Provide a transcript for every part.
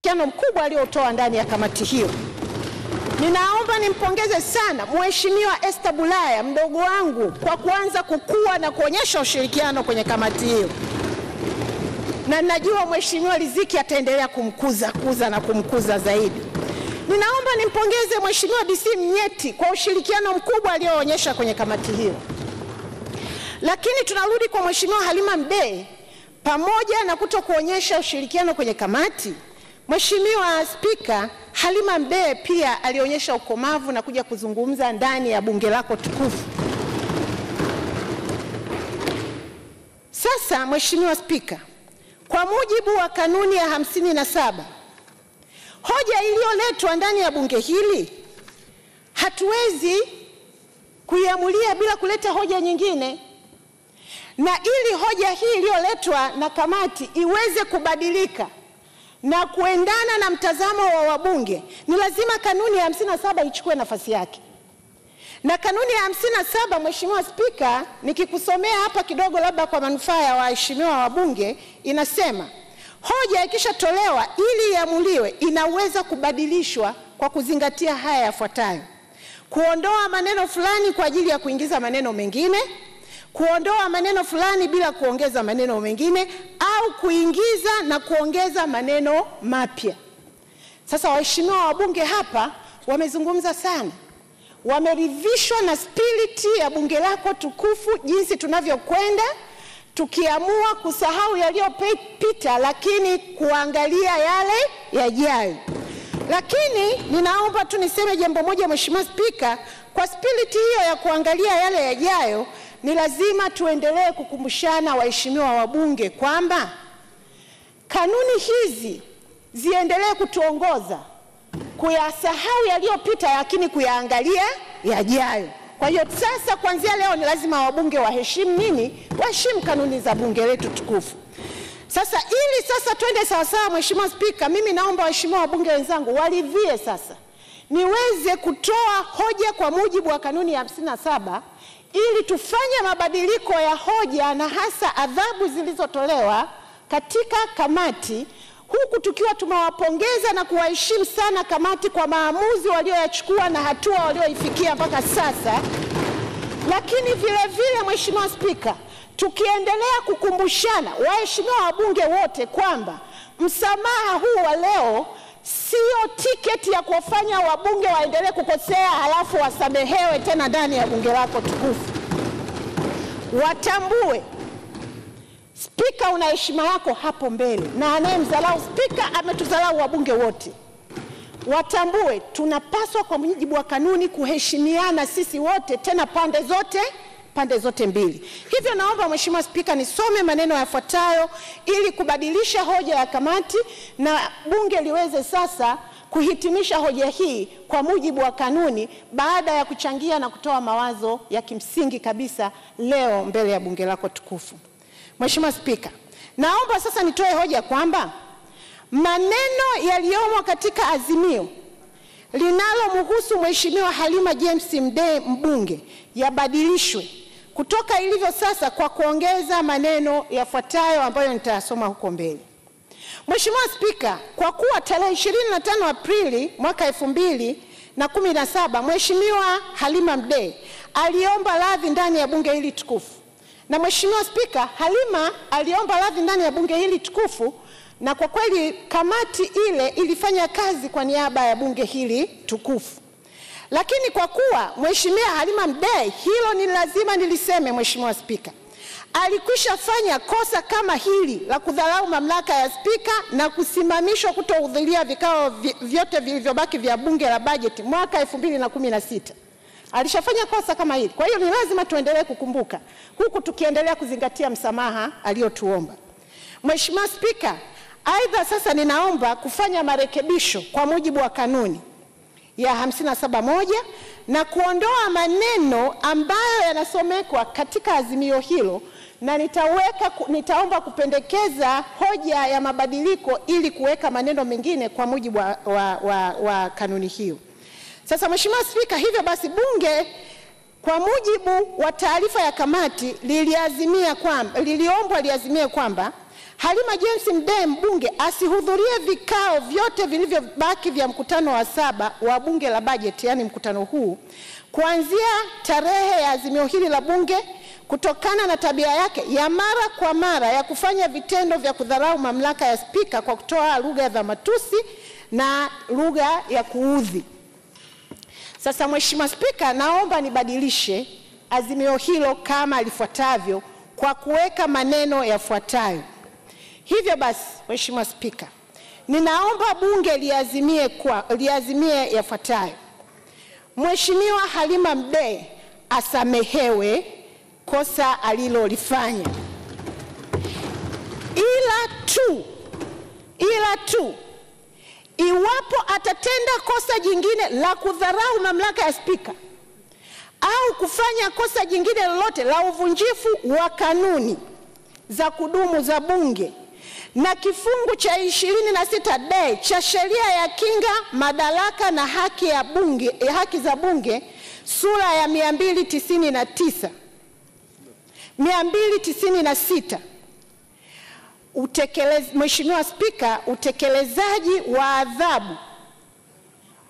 ushirikiano mkubwa aliotoa ndani ya kamati hiyo. Ninaomba nimpongeze sana Mheshimiwa Esther Bulaya, mdogo wangu, kwa kuanza kukua na kuonyesha ushirikiano kwenye kamati hiyo. Na najua Mheshimiwa Riziki ataendelea kumkuza zaidi. Ninaomba nimpongeze Mheshimiwa DC Mnyeti kwa ushirikiano mkubwa alioonyesha kwenye kamati hiyo. Lakini tunarudi kwa Mheshimiwa Halima Mdee, pamoja na kutokuonyesha ushirikiano kwenye kamati, Mheshimiwa Spika, Halima Mdee pia alionyesha ukomavu na kuja kuzungumza ndani ya bunge lako tukufu. Sasa Mheshimiwa Spika, kwa mujibu wa kanuni ya 57, hoja iliyoletwa ndani ya bunge hili hatuwezi kuiamulia bila kuleta hoja nyingine. Na ili hoja hii iliyoletwa na kamati iweze kubadilika na kuendana na mtazamo wa wabunge, ni lazima kanuni ya 57 ichukue nafasi yake. Na kanuni ya 57, Mheshimiwa Spika, nikikusomea hapa kidogo labda kwa manufaa ya waheshimiwa wabunge, inasema hoja ikishatolewa ili iamuliwe inaweza kubadilishwa kwa kuzingatia haya yafuatayo: kuondoa maneno fulani kwa ajili ya kuingiza maneno mengine, kuondoa maneno fulani bila kuongeza maneno mengine, au kuingiza na kuongeza maneno mapya. Sasa waheshimiwa wabunge hapa wamezungumza sana. Wameridhishwa na spiriti ya bunge lako tukufu, jinsi tunavyokwenda tukiamua kusahau yaliyopita lakini kuangalia yale yajayo. Lakini ninaomba tu niseme jambo moja, Mheshimiwa Spika, kwa spiriti hiyo ya kuangalia yale yajayo, ni lazima tuendelee kukumbushana waheshimiwa wabunge kwamba kanuni hizi ziendelee kutuongoza kuyasahau yaliyopita lakini kuyaangalia yajayo. Kwa hiyo sasa kuanzia leo ni lazima wabunge waheshimu nini? Waheshimu kanuni za bunge letu tukufu. Sasa ili sasa twende sawa sawa, Mheshimiwa Spika, mimi naomba waheshimiwa wabunge wenzangu waridhie sasa niweze kutoa hoja kwa mujibu wa kanuni ya 57 ili tufanye mabadiliko ya hoja na hasa adhabu zilizotolewa katika kamati, huku tukiwa tumewapongeza na kuwaheshimu sana kamati kwa maamuzi walioyachukua na hatua walioifikia mpaka sasa. Lakini vile vile, Mheshimiwa Spika, tukiendelea kukumbushana waheshimiwa wabunge wote kwamba msamaha huu wa leo sio tiketi ya kufanya wabunge waendelee kukosea halafu wasamehewe tena ndani ya bunge lako tukufu. Watambue Spika una heshima yako hapo mbele, na anayemdharau Spika ametudharau wabunge wote. Watambue tunapaswa kwa mujibu wa kanuni kuheshimiana sisi wote, tena pande zote mbili. Hivyo naomba Mheshimiwa Spika nisome maneno yafuatayo ili kubadilisha hoja ya kamati na bunge liweze sasa kuhitimisha hoja hii kwa mujibu wa kanuni, baada ya kuchangia na kutoa mawazo ya kimsingi kabisa leo mbele ya bunge lako tukufu. Mheshimiwa Spika, naomba sasa nitoe hoja kwamba maneno yaliyomo katika azimio linalomhusu Mheshimiwa Halima James Mdee mbunge yabadilishwe kutoka ilivyo sasa kwa kuongeza maneno yafuatayo ambayo nitayasoma huko mbele. Mheshimiwa Spika, kwa kuwa tarehe 25 Aprili mwaka 2017 Mheshimiwa Halima Mdee aliomba radhi ndani ya bunge hili tukufu. Na Mheshimiwa Spika, Halima aliomba radhi ndani ya bunge hili tukufu, na kwa kweli kamati ile ilifanya kazi kwa niaba ya bunge hili tukufu. Lakini kwa kuwa Mheshimiwa Halima Mdee, hilo ni lazima niliseme, Mheshimiwa Spika, alikwisha fanya kosa kama hili la kudharau mamlaka ya Spika na kusimamishwa kutohudhuria vikao vyote vilivyobaki vya bunge la bajeti mwaka 2016. Alishafanya kosa kama hili. Kwa hiyo ni lazima tuendelee kukumbuka, huku tukiendelea kuzingatia msamaha aliotuomba. Mheshimiwa Spika, aidha sasa ninaomba kufanya marekebisho kwa mujibu wa kanuni ya 57(1) na kuondoa maneno ambayo yanasomekwa katika azimio hilo, na nitaomba kupendekeza hoja ya mabadiliko ili kuweka maneno mengine kwa mujibu wa kanuni hiyo. Sasa Mheshimiwa Spika, hivyo basi bunge kwa mujibu wa taarifa ya kamati liliombwa liazimie kwamba Halima James Mdee mbunge asihudhurie vikao vyote vilivyobaki vya mkutano wa 7 wa bunge la bajeti, yani mkutano huu, kuanzia tarehe ya azimio hili la bunge, kutokana na tabia yake ya mara kwa mara ya kufanya vitendo vya kudharau mamlaka ya spika kwa kutoa lugha za matusi na lugha ya kuudhi. Sasa Mheshimiwa Spika, naomba nibadilishe azimio hilo kama lifuatavyo kwa kuweka maneno yafuatayo. Hivyo basi, Mheshimiwa Spika, ninaomba bunge liazimie yafuatayo: Mheshimiwa Halima Mdee asamehewe kosa alilolifanya, ila tu iwapo atatenda kosa jingine la kudharau mamlaka ya spika au kufanya kosa jingine lolote la uvunjifu wa kanuni za kudumu za bunge na kifungu cha 26D cha sheria ya kinga, madaraka na haki za bunge sura ya 296, Mheshimiwa Spika, utekelezaji wa adhabu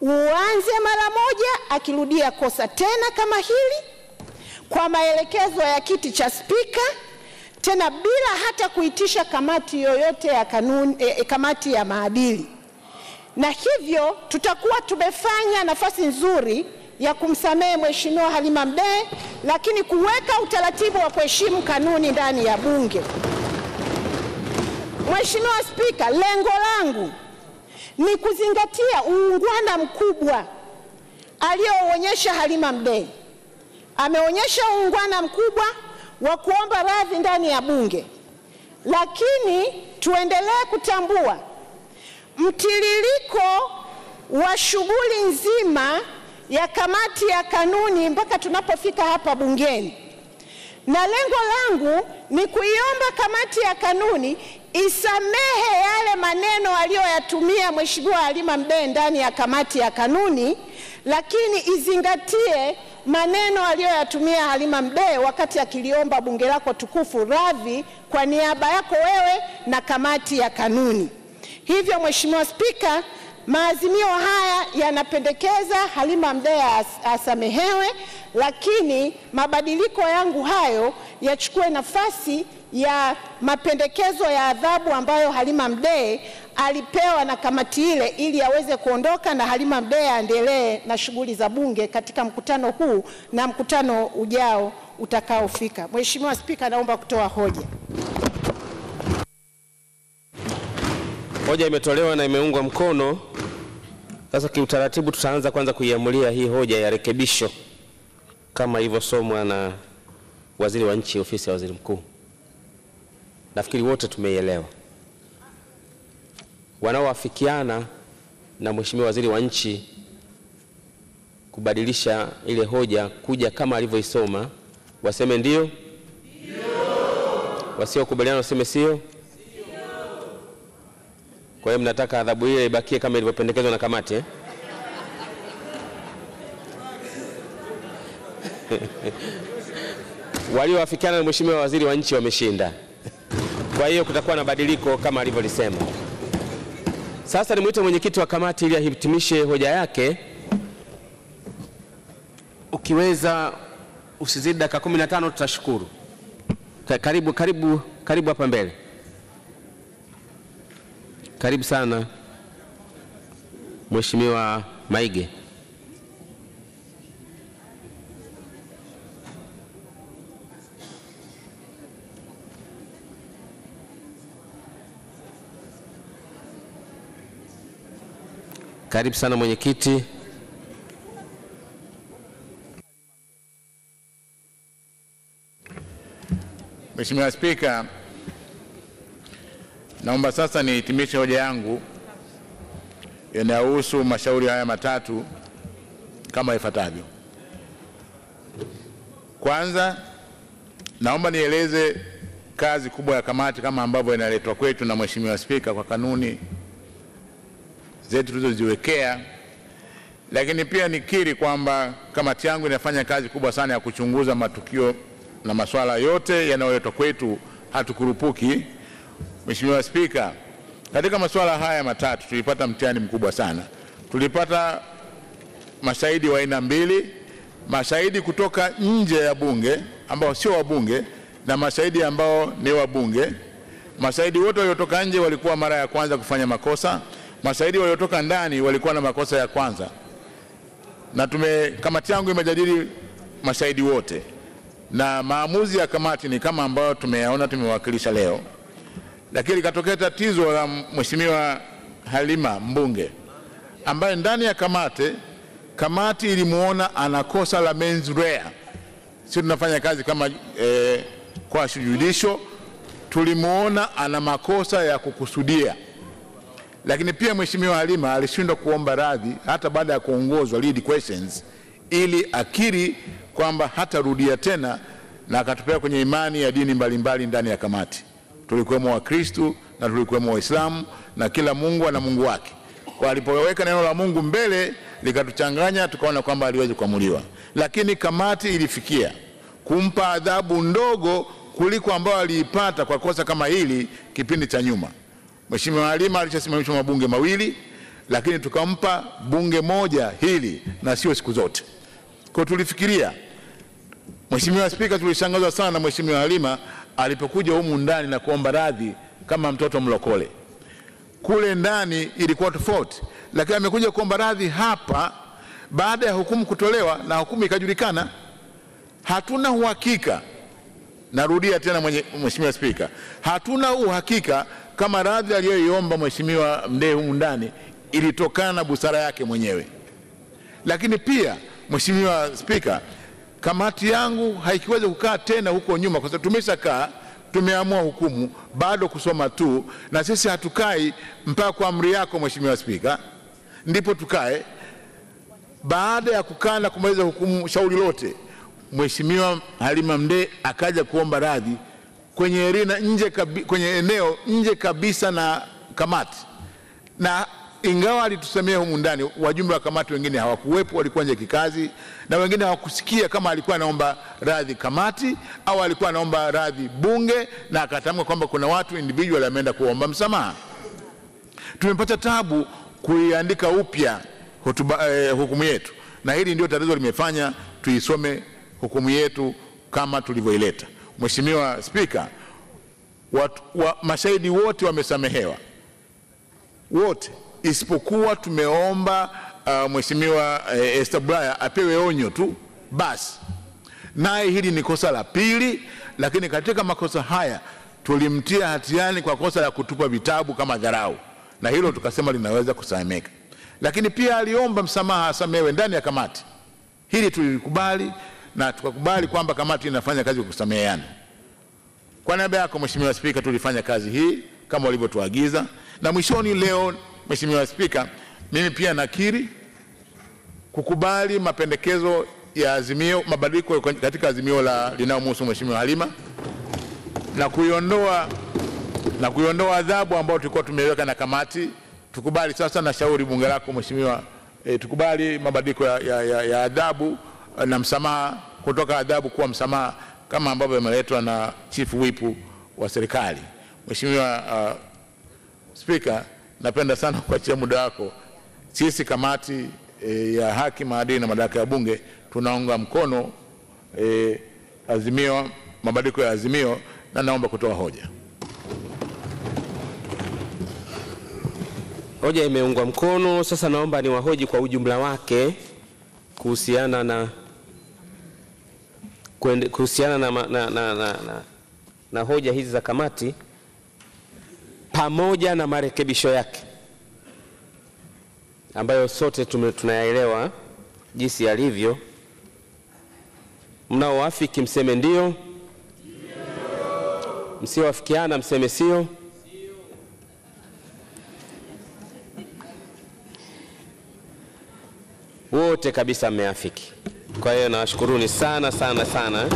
uanze mara moja akirudia kosa tena kama hili kwa maelekezo ya kiti cha spika, tena bila hata kuitisha kamati yoyote ya kamati ya maadili. Na hivyo tutakuwa tumefanya nafasi nzuri ya kumsamehe Mheshimiwa Halima Mdee, lakini kuweka utaratibu wa kuheshimu kanuni ndani ya bunge. Mheshimiwa Spika, lengo langu ni kuzingatia uungwana mkubwa alioonyesha Halima Mdee. Ameonyesha uungwana mkubwa wa kuomba radhi ndani ya bunge, lakini tuendelee kutambua mtiririko wa shughuli nzima ya kamati ya kanuni mpaka tunapofika hapa bungeni. Na lengo langu ni kuiomba kamati ya kanuni isamehe yale maneno aliyoyatumia Mheshimiwa Halima Mdee ndani ya kamati ya kanuni, lakini izingatie maneno aliyoyatumia Halima Mdee wakati akiliomba bunge lako tukufu radhi kwa niaba yako wewe na kamati ya kanuni. Hivyo Mheshimiwa Spika, maazimio haya yanapendekeza Halima Mdee asamehewe, lakini mabadiliko yangu hayo yachukue nafasi ya mapendekezo ya adhabu ambayo Halima Mdee alipewa na kamati ile, ili aweze kuondoka na Halima Mdee aendelee na shughuli za bunge katika mkutano huu na mkutano ujao utakaofika. Mheshimiwa Spika, naomba kutoa hoja. Hoja imetolewa na imeungwa mkono. Sasa kiutaratibu tutaanza kwanza kuiamulia hii hoja ya rekebisho kama ilivyosomwa na Waziri wa Nchi, Ofisi ya Waziri Mkuu. Nafikiri wote tumeielewa. Wanaoafikiana na Mheshimiwa Waziri wa Nchi kubadilisha ile hoja kuja kama alivyoisoma waseme ndio? Ndio. Wasiokubaliana waseme sio? Kwa hiyo mnataka adhabu ile ibakie kama ilivyopendekezwa na kamati, Walioafikiana na Mheshimiwa Waziri wa Nchi wameshinda. Kwa hiyo kutakuwa na badiliko kama alivyolisema. Sasa nimuite mwenyekiti wa kamati ili ahitimishe hoja yake. Ukiweza usizidi dakika 15 tutashukuru. Karibu hapa mbele. Karibu sana Mheshimiwa Maige. Karibu sana mwenyekiti. Mheshimiwa Spika, naomba sasa nihitimishe hoja yangu yanayohusu mashauri haya matatu kama ifuatavyo. Kwanza, naomba nieleze kazi kubwa ya kamati kama ambavyo inaletwa kwetu na Mheshimiwa Spika kwa kanuni zetu tulizoziwekea, lakini pia nikiri kwamba kamati yangu inafanya kazi kubwa sana ya kuchunguza matukio na masuala yote yanayoletwa kwetu, hatukurupuki, Mheshimiwa Spika, katika masuala haya matatu tulipata mtihani mkubwa sana. Tulipata mashahidi wa aina mbili, mashahidi kutoka nje ya bunge ambao sio wabunge na mashahidi ambao ni wabunge. Mashahidi wote waliotoka nje walikuwa mara ya kwanza kufanya makosa, mashahidi waliotoka ndani walikuwa na makosa ya kwanza. Na kamati yangu imejadili mashahidi wote, na maamuzi ya kamati ni kama ambayo tumeyaona, tumewakilisha leo. Lakini likatokea tatizo la Mheshimiwa Halima mbunge, ambaye ndani ya kamati ilimuona ana kosa la mens rea. Sisi tunafanya kazi kama kwa judicial, tulimuona ana makosa ya kukusudia. Lakini pia Mheshimiwa Halima alishindwa kuomba radhi hata baada ya kuongozwa lead questions, ili akiri kwamba hatarudia tena, na akatupea kwenye imani ya dini mbalimbali ndani ya kamati. Tulikuwemo Wakristo na tulikuwemo Waislamu, na kila Mungu ana Mungu wake. Kwa alipoweka neno la Mungu mbele likatuchanganya, tukaona kwamba aliwezi kuamuliwa. Lakini kamati ilifikia kumpa adhabu ndogo kuliko ambao aliipata kwa kosa kama hili kipindi cha nyuma. Mheshimiwa Halima alishasimamishwa mabunge mawili, lakini tukampa bunge moja hili na sio siku zote. Kwa tulifikiria, Mheshimiwa Spika, tulishangazwa sana na Mheshimiwa Halima alipokuja humu ndani na kuomba radhi kama mtoto mlokole. Kule ndani ilikuwa tofauti, lakini amekuja kuomba radhi hapa baada ya hukumu kutolewa na hukumu ikajulikana. Hatuna uhakika, narudia tena Mheshimiwa Spika, hatuna uhakika kama radhi aliyoiomba Mheshimiwa Mdee humu ndani ilitokana na busara yake mwenyewe. Lakini pia Mheshimiwa Spika, kamati yangu haikiweza kukaa tena huko nyuma, kwa sababu tumeshakaa, tumeamua hukumu, bado kusoma tu, na sisi hatukai mpaka kwa amri yako Mheshimiwa Spika ndipo tukae. Baada ya kukaa na kumaliza hukumu shauri lote, Mheshimiwa Halima Mdee akaja kuomba radhi kwenye arena nje, kwenye eneo nje kabisa na kamati. Na ingawa alitusemea humu ndani, wajumbe wa kamati wengine hawakuwepo, walikuwa nje kikazi, na wengine hawakusikia kama alikuwa anaomba radhi kamati au alikuwa anaomba radhi bunge, na akatamka kwamba kuna watu individual ameenda kuomba msamaha. Tumepata tabu kuiandika upya hukumu yetu, na hili ndio tatizo limefanya tuisome hukumu yetu kama tulivyoileta. Mheshimiwa Spika, mashahidi wote wamesamehewa, wote isipokuwa tumeomba Mheshimiwa Esther Bulaya apewe onyo tu basi. Naye hili ni kosa la pili, lakini katika makosa haya tulimtia hatiani kwa kosa la kutupa vitabu kama dharau, na hilo tukasema linaweza kusameka. Lakini pia aliomba msamaha asamewe ndani ya kamati. Hili tulikubali, na tukakubali kwamba kamati inafanya kazi ya kusameheana. Kwa niaba yako Mheshimiwa Spika, tulifanya kazi hii kama walivyotuagiza, na mwishoni leo Mheshimiwa Spika, mimi pia nakiri kukubali mapendekezo ya azimio, mabadiliko katika azimio linalomhusu Mheshimiwa Halima, na kuiondoa adhabu ambayo tulikuwa tumeweka na kamati. Tukubali sasa na shauri bunge lako Mheshimiwa, tukubali mabadiliko ya adhabu na msamaha, kutoka adhabu kuwa msamaha kama ambavyo yameletwa na Chief Whip wa serikali. Mheshimiwa Spika, napenda sana kuachia muda wako. Sisi kamati ya haki, maadili na madaraka ya bunge tunaunga mkono azimio, mabadiliko ya azimio, na naomba kutoa hoja. Hoja imeungwa mkono. Sasa naomba niwahoji kwa ujumla wake kuhusiana na hoja hizi za kamati pamoja na marekebisho yake ambayo sote tunayaelewa jinsi yalivyo. Mnaoafiki mseme ndio, msioafikiana mseme sio. Wote kabisa mmeafiki. Kwa hiyo nawashukuruni sana sana sana.